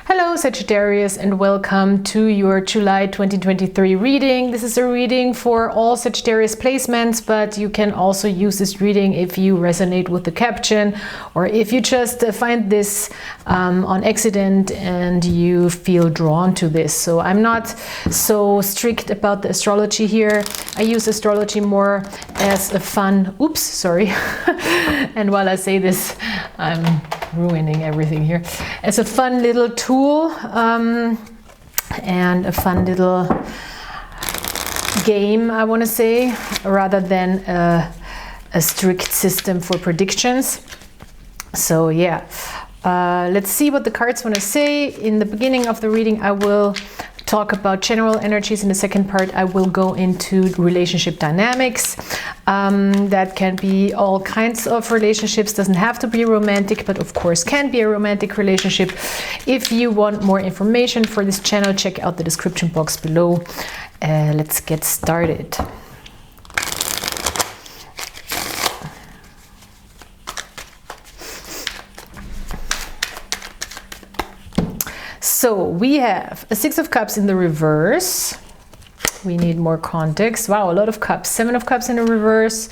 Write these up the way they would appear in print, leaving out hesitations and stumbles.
Hello Sagittarius, and welcome to your July 2023 reading. This is a reading for all Sagittarius placements, but you can also use this reading if you resonate with the caption or if you just find this on accident and you feel drawn to this. So I'm not so strict about the astrology here. I use astrology more as a fun, oops, sorry. And while I say this, I'm ruining everything here, as a fun little tool and a fun little game, I want to say, rather than a strict system for predictions. So yeah, let's see what the cards want to say. In the beginning of the reading I will talk about general energies. In the second part I will go into relationship dynamics. That can be all kinds of relationships, doesn't have to be romantic, but of course can be a romantic relationship. If you want more information for this channel, check out the description box below. Let's get started. So we have a Six of Cups in the reverse. We need more context. Wow, a lot of cups. Seven of Cups in the reverse.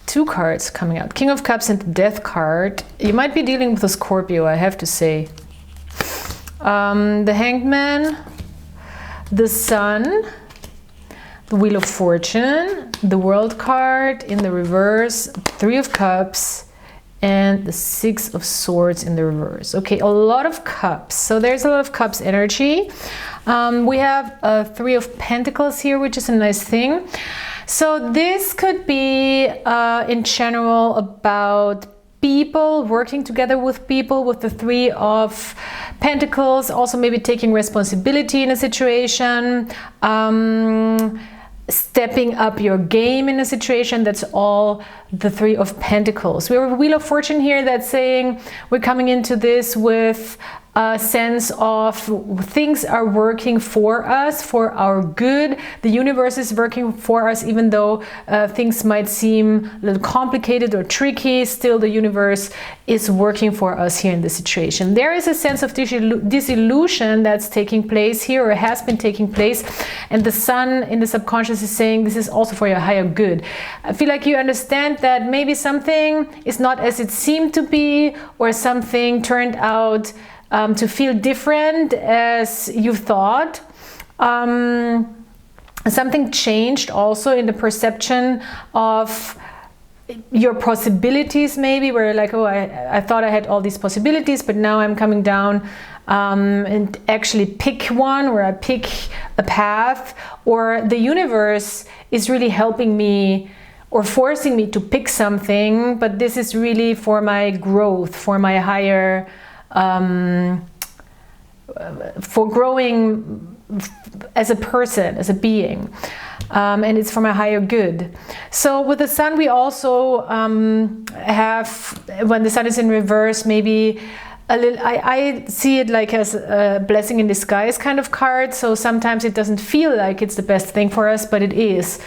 Two cards coming out. King of Cups and the Death card. You might be dealing with a Scorpio, I have to say. The Hanged Man, the Sun, the Wheel of Fortune, the World card in the reverse, Three of Cups, and the Six of Swords in the reverse. Okay, a lot of cups. So there's a lot of cups energy. We have a Three of Pentacles here, which is a nice thing. So this could be in general about people working together with people with the Three of Pentacles, also maybe taking responsibility in a situation, stepping up your game in a situation. That's all the Three of Pentacles. We have a Wheel of Fortune here that's saying we're coming into this with a sense of things are working for us, for our good. The universe is working for us, even though things might seem a little complicated or tricky. Still, the universe is working for us here in this situation. There is a sense of disillusion that's taking place here, or has been taking place, and the Sun in the subconscious is saying this is also for your higher good. I feel like you understand that maybe something is not as it seemed to be, or something turned out to feel different as you thought. Something changed also in the perception of your possibilities, maybe, where like, oh, I thought I had all these possibilities, but now I'm coming down and actually pick one, or I pick a path, or the universe is really helping me or forcing me to pick something, but this is really for my growth, for my higher for growing as a person, as a being, and it's for my higher good. So with the Sun we also have, when the Sun is in reverse, maybe a little, I see it like as a blessing in disguise kind of card. So sometimes it doesn't feel like it's the best thing for us, but it is.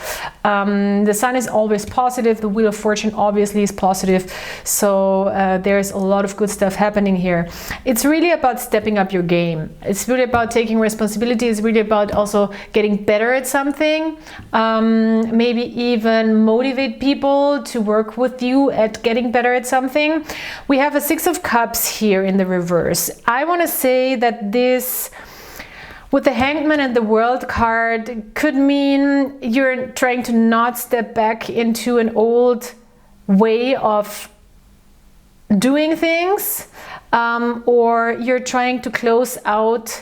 The Sun is always positive. The Wheel of Fortune obviously is positive. So there's a lot of good stuff happening here. It's really about stepping up your game. It's really about taking responsibility. It's really about also getting better at something. Maybe even motivate people to work with you at getting better at something. We have a Six of Cups here in the reverse. I want to say that this, with the Hanged Man and the World card, could mean you're trying to not step back into an old way of doing things, or you're trying to close out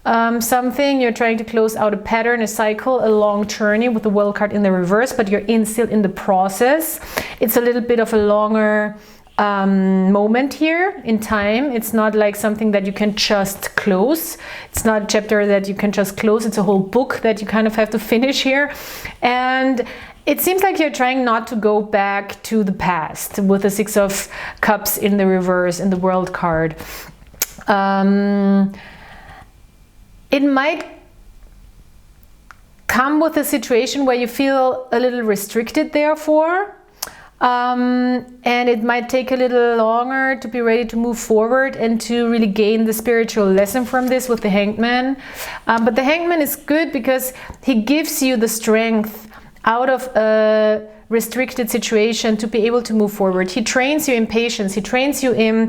something. You're trying to close out a pattern, a cycle, a long journey with the World card in the reverse, but you're still in the process. It's a little bit of a longer moment here in time. It's not like something that you can just close. It's not a chapter that you can just close. It's a whole book that you kind of have to finish here. And it seems like you're trying not to go back to the past with the Six of Cups in the reverse and the World card. It might come with a situation where you feel a little restricted, therefore. and it might take a little longer to be ready to move forward and to really gain the spiritual lesson from this with the Hanged Man. But the Hanged Man is good because he gives you the strength out of a restricted situation to be able to move forward. He trains you in patience. He trains you in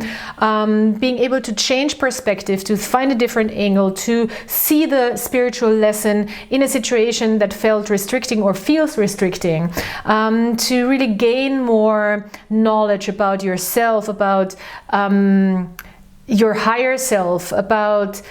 being able to change perspective, to find a different angle, to see the spiritual lesson in a situation that felt restricting or feels restricting, to really gain more knowledge about yourself, about your higher self, about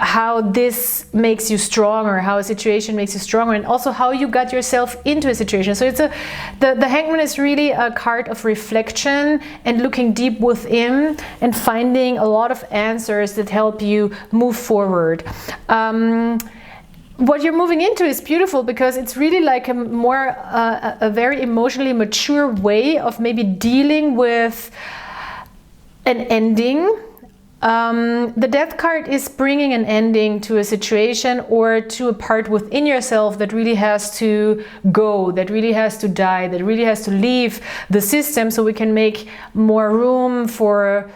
how this makes you stronger, how a situation makes you stronger, and also how you got yourself into a situation. So it's the Hangman is really a card of reflection and looking deep within and finding a lot of answers that help you move forward. What you're moving into is beautiful because it's really like a very emotionally mature way of maybe dealing with an ending. The Death card is bringing an ending to a situation or to a part within yourself that really has to go, that really has to die, that really has to leave the system so we can make more room for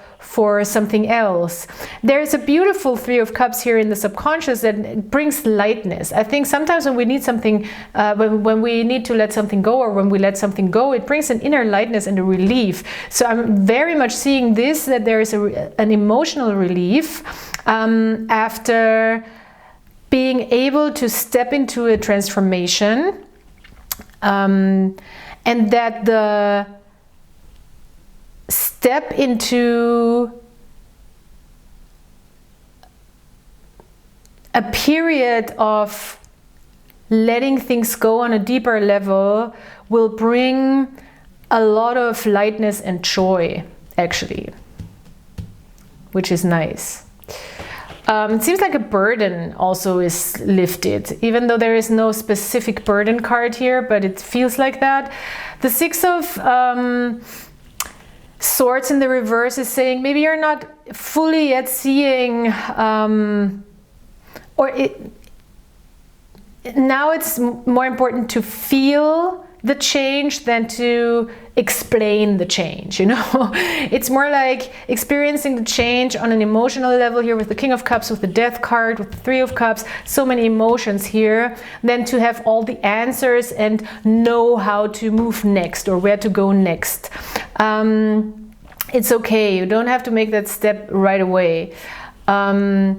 something else. There's a beautiful Three of Cups here in the subconscious that brings lightness. I think sometimes when we need something, when we need to let something go, or when we let something go, it brings an inner lightness and a relief. So I'm very much seeing this, that there is an emotional relief after being able to step into a transformation, and that the step into a period of letting things go on a deeper level will bring a lot of lightness and joy, actually, which is nice. It seems like a burden also is lifted, even though there is no specific burden card here, but it feels like that. The Six of Swords in the reverse is saying maybe you're not fully yet seeing, now it's more important to feel the change than to explain the change, you know. It's more like experiencing the change on an emotional level here with the King of Cups, with the Death card, with the Three of Cups, so many emotions here, than to have all the answers and know how to move next or where to go next. It's okay, you don't have to make that step right away. It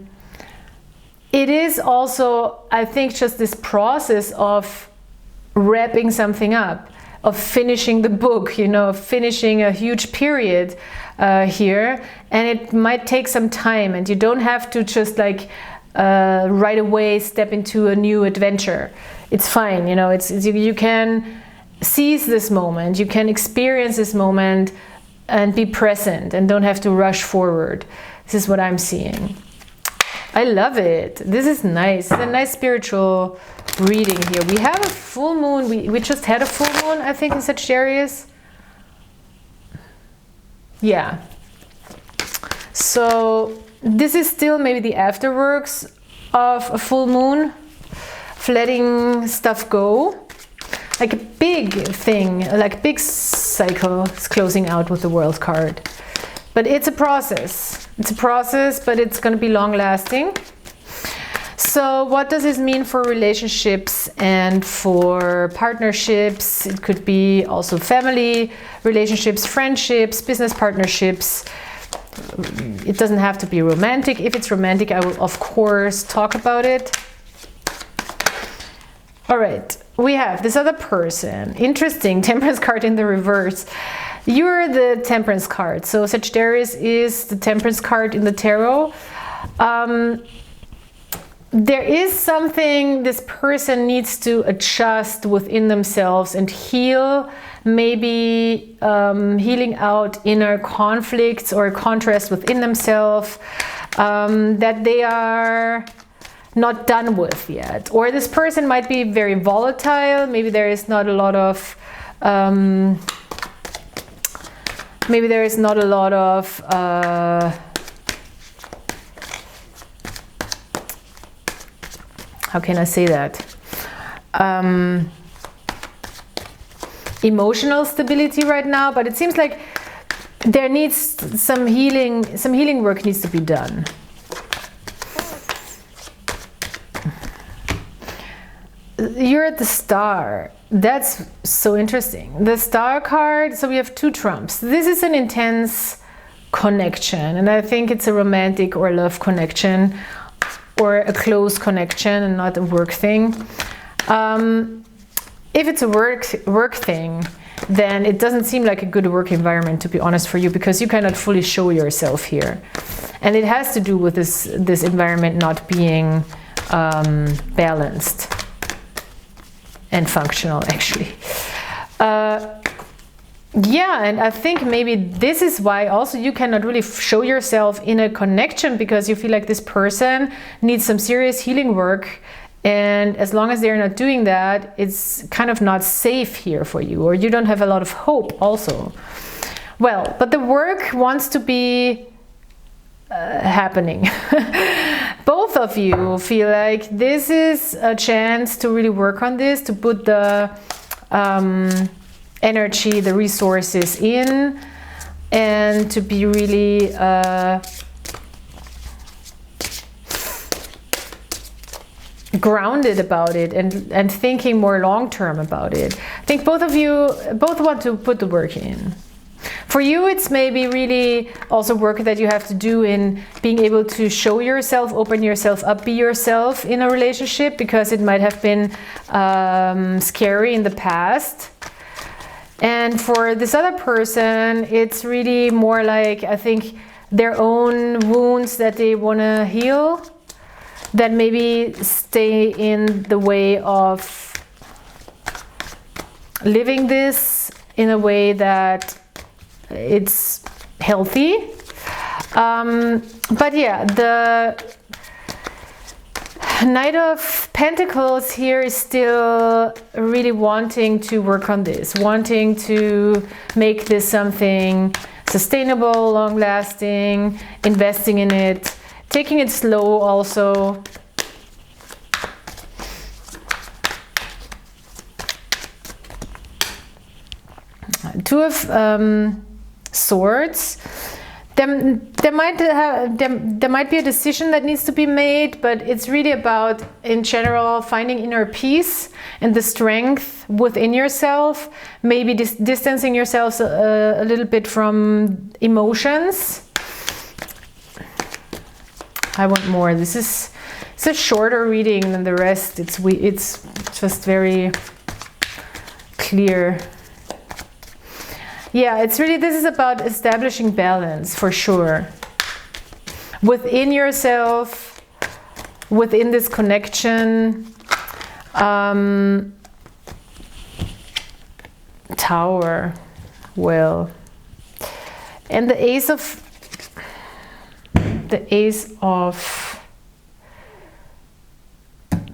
is also, I think, just this process of wrapping something up, of finishing the book, you know, of finishing a huge period here, and it might take some time, and you don't have to just like right away step into a new adventure. It's fine, you know, you can seize this moment, you can experience this moment and be present and don't have to rush forward. This is what I'm seeing. I love it. This is nice. It's a nice spiritual reading here. We have a full moon. We just had a full moon, I think, in Sagittarius. Yeah. So this is still maybe the afterworks of a full moon, of letting stuff go. Like a big thing, like a big cycle is closing out with the World card. But it's a process. It's a process, but it's going to be long lasting. So what does this mean for relationships and for partnerships? It could be also family relationships, friendships, business partnerships. It doesn't have to be romantic. If it's romantic, I will of course talk about it. All right, we have this other person. Interesting, Temperance card in the reverse. You're the Temperance card. So Sagittarius is the Temperance card in the tarot. There is something this person needs to adjust within themselves and heal, maybe healing out inner conflicts or contrast within themselves that they are not done with yet. Or this person might be very volatile. Maybe there is not a lot of how can I say that? emotional stability right now, but it seems like there needs some healing work needs to be done. You're at the Star. That's so interesting. The Star card, so we have 2 trumps. This is an intense connection, and I think it's a romantic or love connection or a close connection and not a work thing. If it's a work thing, then it doesn't seem like a good work environment, to be honest, for you, because you cannot fully show yourself here. And it has to do with this environment not being balanced and functional, actually. Yeah, and I think maybe this is why also you cannot really show yourself in a connection, because you feel like this person needs some serious healing work, and as long as they're not doing that, it's kind of not safe here for you, or you don't have a lot of hope also. Well, but the work wants to be happening. Both of you feel like this is a chance to really work on this, to put the energy, the resources in, and to be really grounded about it, and thinking more long-term about it. I think both of you want to put the work in. For you, it's maybe really also work that you have to do in being able to show yourself, open yourself up, be yourself in a relationship, because it might have been scary in the past. And for this other person, it's really more like, I think, their own wounds that they want to heal, that maybe stay in the way of living this in a way that it's healthy. But yeah, the Knight of Pentacles here is still really wanting to work on this, wanting to make this something sustainable, long-lasting, investing in it, taking it slow also. Two of Swords. There might be a decision that needs to be made, but it's really about, in general, finding inner peace and the strength within yourself, maybe distancing yourselves a little bit from emotions. I want more. This is a shorter reading than the rest. It's just very clear. Yeah, it's really, this is about establishing balance, for sure. Within yourself, within this connection. Tower. Well. And the Ace of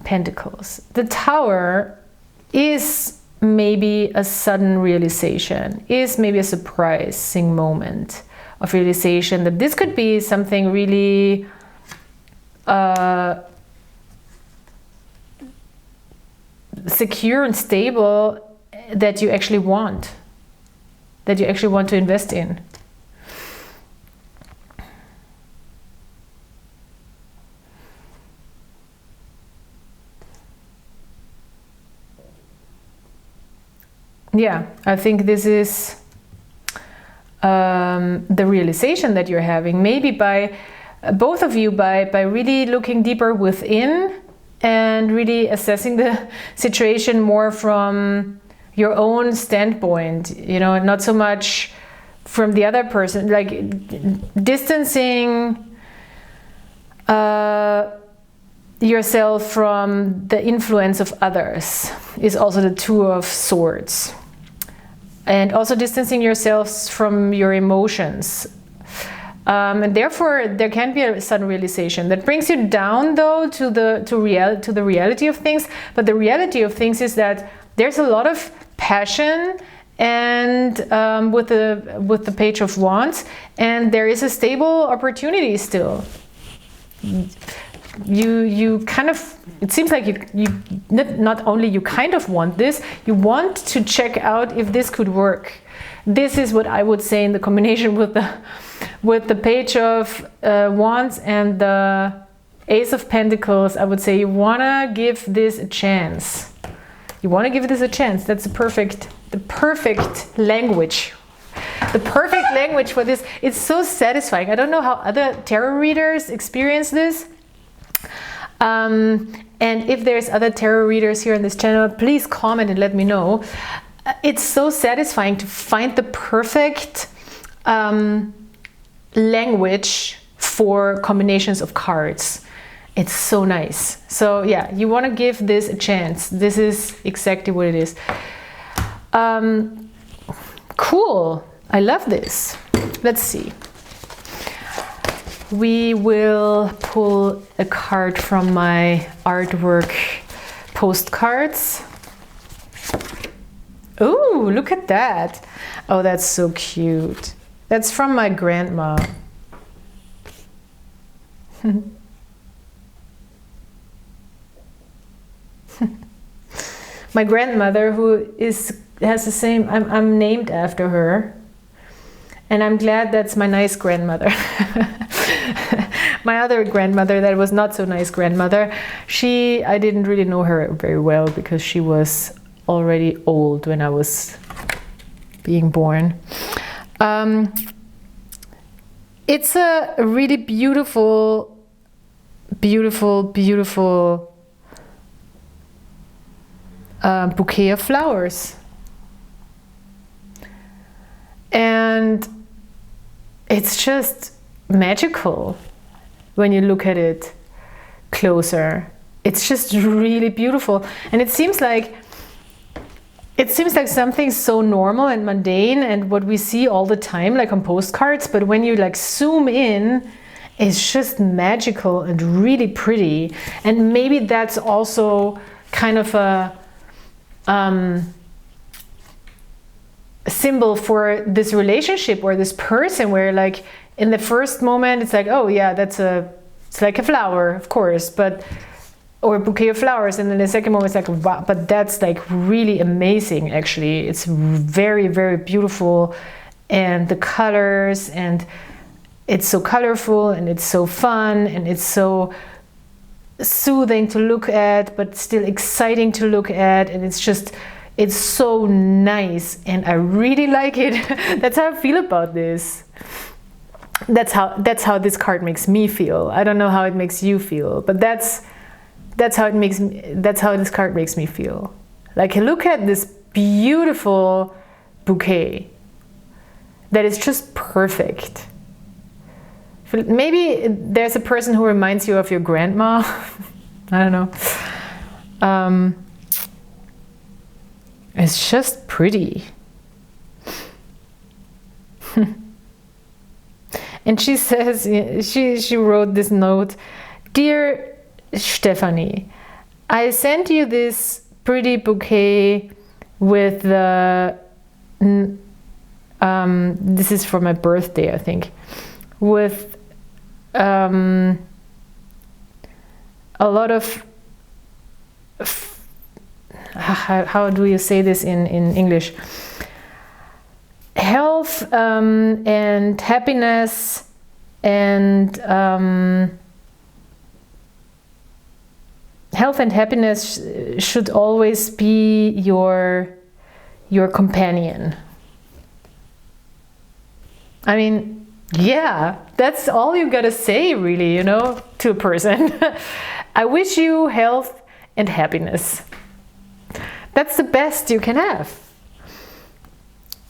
Pentacles. The Tower is maybe a sudden realization, is maybe a surprising moment of realization that this could be something really secure and stable that you actually want, to invest in. Yeah, I think this is the realization that you're having, maybe by both of you, by really looking deeper within and really assessing the situation more from your own standpoint, you know, not so much from the other person, like distancing yourself from the influence of others is also the Two of Swords. And also distancing yourselves from your emotions. And therefore, there can be a sudden realization that brings you down, though, to the reality of things. But the reality of things is that there's a lot of passion, and with the Page of Wands, and there is a stable opportunity still. you kind of, it seems like you not only you kind of want this, you want to check out if this could work. This is what I would say in the combination with the Page of Wands and the Ace of Pentacles. I would say you want to give this a chance. You want to give this a chance. That's the perfect language. The perfect language for this. It's so satisfying. I don't know how other tarot readers experience this. And if there's other tarot readers here on this channel, please comment and let me know. It's so satisfying to find the perfect language for combinations of cards. It's so nice. So yeah, you want to give this a chance. This is exactly what it is. Cool. I love this. Let's see. We will pull a card from my artwork postcards. Oh, look at that. Oh, that's so cute. That's from my grandma. My grandmother, who has the same, I'm named after her. And I'm glad that's my nice grandmother. My other grandmother, that was not so nice grandmother, I didn't really know her very well because she was already old when I was being born. It's a really beautiful, beautiful, beautiful bouquet of flowers. And it's just magical when you look at it closer. It's just really beautiful. And it seems like something so normal and mundane and what we see all the time, like on postcards, but when you like zoom in, it's just magical and really pretty. And maybe that's also kind of a symbol for this relationship or this person, where like in the first moment it's like, oh yeah, it's like a flower, of course, or a bouquet of flowers, and then the second moment it's like, wow, but that's like really amazing. Actually, it's very, very beautiful, and the colors, and it's so colorful, and it's so fun, and it's so soothing to look at, but still exciting to look at, and it's so nice, and I really like it. That's how I feel about this. That's how this card makes me feel. I don't know how it makes you feel, but that's how this card makes me feel. Like, look at this beautiful bouquet that is just perfect. Maybe there's a person who reminds you of your grandma. I don't know. It's just pretty. And she says, she wrote this note: "Dear Stephanie, I sent you this pretty bouquet with the, this is for my birthday, I think, with a lot of, how do you say this in English? Health and happiness, and health and happiness should always be your companion." I mean, yeah, that's all you gotta say, really, you know, to a person. I wish you health and happiness. That's the best you can have.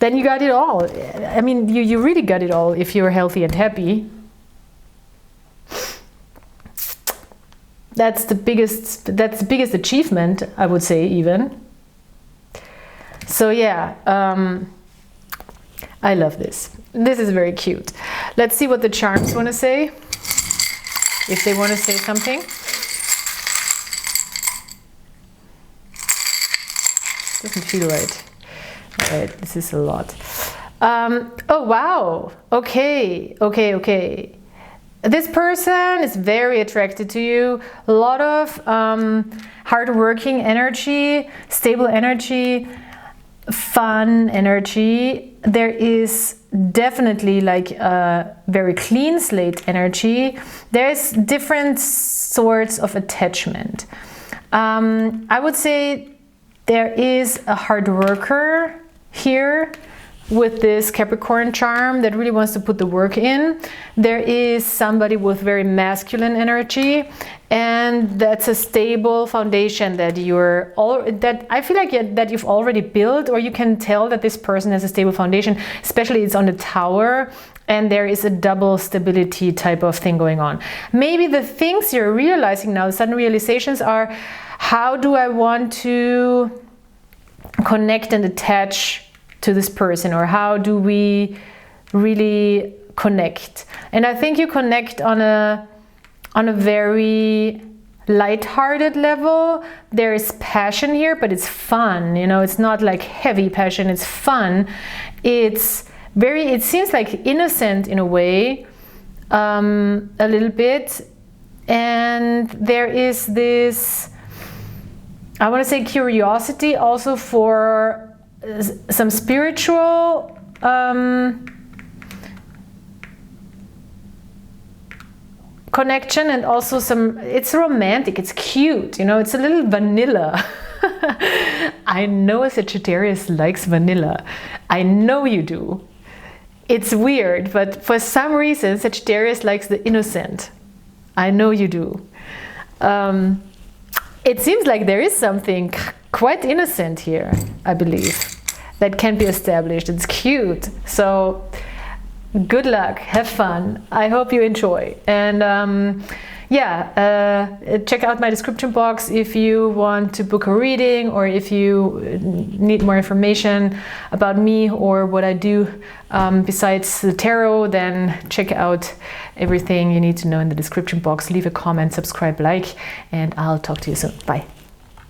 Then you got it all. I mean, you really got it all if you're healthy and happy. That's the biggest achievement, I would say, even. So yeah, I love this. This is very cute. Let's see what the charms want to say, if they want to say something. Doesn't feel right. All right, this is a lot. Oh wow. Okay. this person is very attracted to you. A lot of hardworking energy, stable energy, fun energy. There is definitely like a very clean slate energy. There's different sorts of attachment. I would say there is a hard worker here with this Capricorn charm that really wants to put the work in. There is somebody with very masculine energy, and that's a stable foundation that I feel like that you've already built, or you can tell that this person has a stable foundation, especially it's on the Tower, and there is a double stability type of thing going on. Maybe the things you're realizing now, the sudden realizations are, how do I want to connect and attach to this person, or how do we really connect? And I think you connect on a very light-hearted level. There is passion here, but it's fun, you know, it's not like heavy passion, it's fun. It seems like innocent in a way, a little bit. And there is this, I want to say, curiosity also for some spiritual connection, and also it's romantic, it's cute, you know, it's a little vanilla. I know a Sagittarius likes vanilla. I know you do. It's weird, but for some reason Sagittarius likes the innocent. I know you do. It seems like there is something quite innocent here, I believe, that can be established. It's cute. So good luck, have fun. I hope you enjoy. And check out my description box if you want to book a reading, or if you need more information about me or what I do besides the tarot. Then check out everything you need to know in the description box. Leave a comment, subscribe, like, and I'll talk to you soon. Bye.